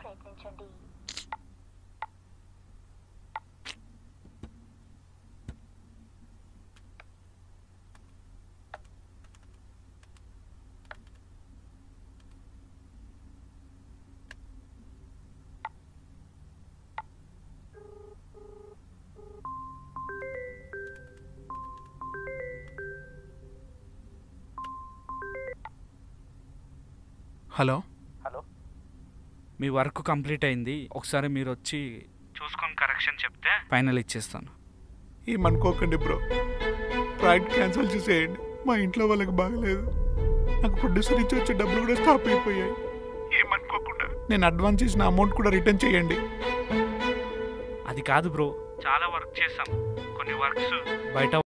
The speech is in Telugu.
ప్రయత్నించండి. హలో హలో, మీ వర్క్ కంప్లీట్ అయింది. ఒకసారి మీరు వచ్చి చూసుకొని కరెక్షన్ చెప్తే ఫైనల్ ఇచ్చేస్తాను. ఏమనుకోకండి బ్రో, ప్రాజెక్ట్ క్యాన్సిల్ చేసేయండి. మా ఇంట్లో వాళ్ళకి బాగలేదు. నాకు ప్రొడ్యూసర్ ఇచ్చి వచ్చే డబ్బులు కూడా స్టాప్ అయిపోయాయి. ఏమనుకోకుండా నేను అడ్వాన్స్ చేసిన అమౌంట్ కూడా రిటర్న్ చేయండి. అది కాదు బ్రో, చాలా వర్క్ చేసాం. కొన్ని వర్క్స్ బయట